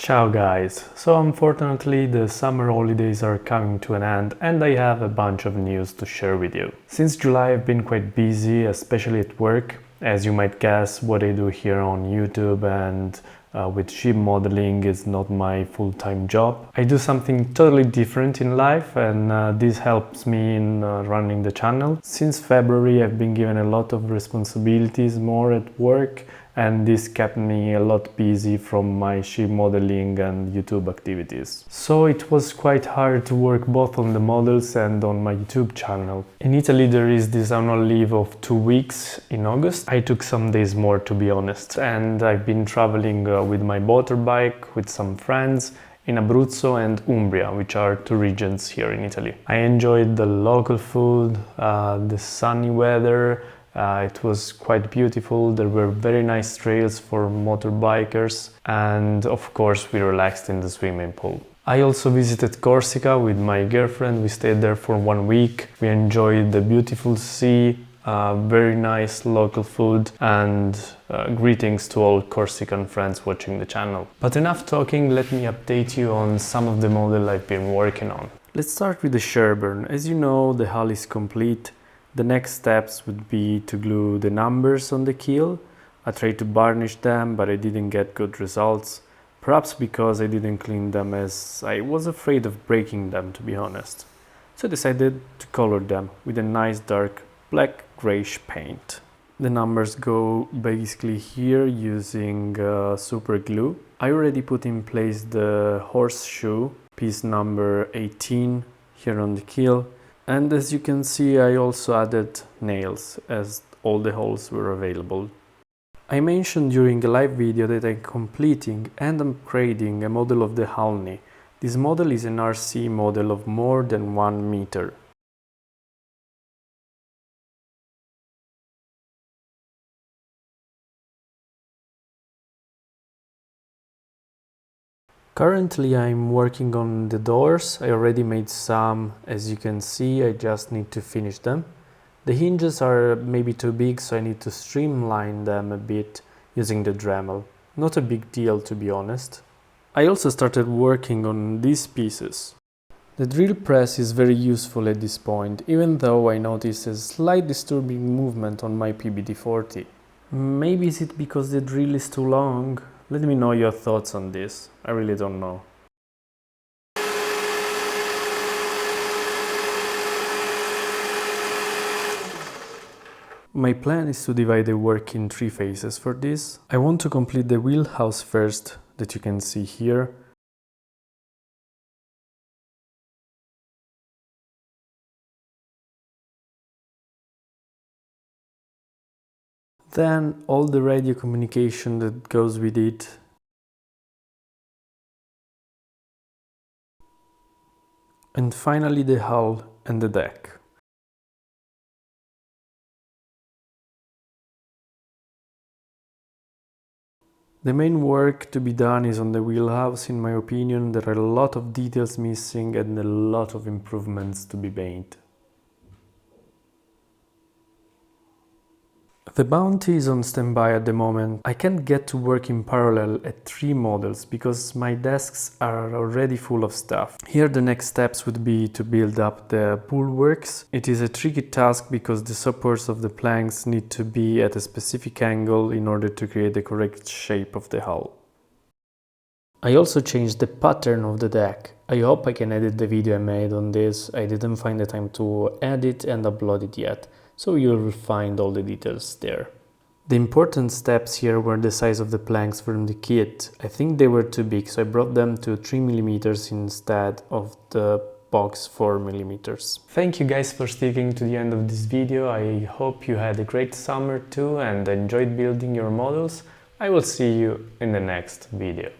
Ciao guys! So unfortunately the summer holidays are coming to an end and I have a bunch of news to share with you. Since July I've been quite busy, especially at work. As you might guess, what I do here on YouTube and with ship modeling is not my full-time job. I do something totally different in life and this helps me in running the channel. Since February I've been given a lot of responsibilities more at work, and this kept me a lot busy from my ship modeling and YouTube activities. So it was quite hard to work both on the models and on my YouTube channel. In Italy there is this annual leave of 2 weeks in August. I took some days more, to be honest, and I've been traveling with my motorbike with some friends in Abruzzo and Umbria, which are two regions here in Italy. I enjoyed the local food, the sunny weather. It was quite beautiful. There were very nice trails for motorbikers, and of course we relaxed in the swimming pool. I also visited Corsica with my girlfriend. We stayed there for 1 week. We enjoyed the beautiful sea, very nice local food, and greetings to all Corsican friends watching the channel. But enough talking, let me update you on some of the model I've been working on. Let's start with the Sherburne. As you know, the hull is complete. The next steps would be to glue the numbers on the keel. I tried to varnish them, but I didn't get good results. Perhaps because I didn't clean them, as I was afraid of breaking them, to be honest. So I decided to color them with a nice dark black grayish paint. The numbers go basically here using super glue. I already put in place the horseshoe, piece number 18, here on the keel. And as you can see, I also added nails, as all the holes were available. I mentioned during a live video that I'm completing and upgrading a model of the Halni. This model is an RC model of more than 1 meter. Currently I'm working on the doors. I already made some, as you can see. I just need to finish them. The hinges are maybe too big, so I need to streamline them a bit using the Dremel. Not a big deal, to be honest. I also started working on these pieces. The drill press is very useful at this point, even though I notice a slight disturbing movement on my PBD40. Maybe is it because the drill is too long? Let me know your thoughts on this. I really don't know. My plan is to divide the work in 3 phases for this. I want to complete the wheelhouse first, that you can see here. Then all the radio communication that goes with it. And finally the hull and the deck. The main work to be done is on the wheelhouse. In my opinion, there are a lot of details missing and a lot of improvements to be made. The Bounty is on standby at the moment. I can't get to work in parallel at 3 models because my desks are already full of stuff. Here the next steps would be to build up the bulwarks. It is a tricky task because the supports of the planks need to be at a specific angle in order to create the correct shape of the hull. I also changed the pattern of the deck. I hope I can edit the video I made on this. I didn't find the time to edit and upload it yet, so you'll find all the details there. The important steps here were the size of the planks from the kit. I think they were too big, so I brought them to 3 mm instead of the box 4 mm. Thank you guys for sticking to the end of this video. I hope you had a great summer too and enjoyed building your models. I will see you in the next video.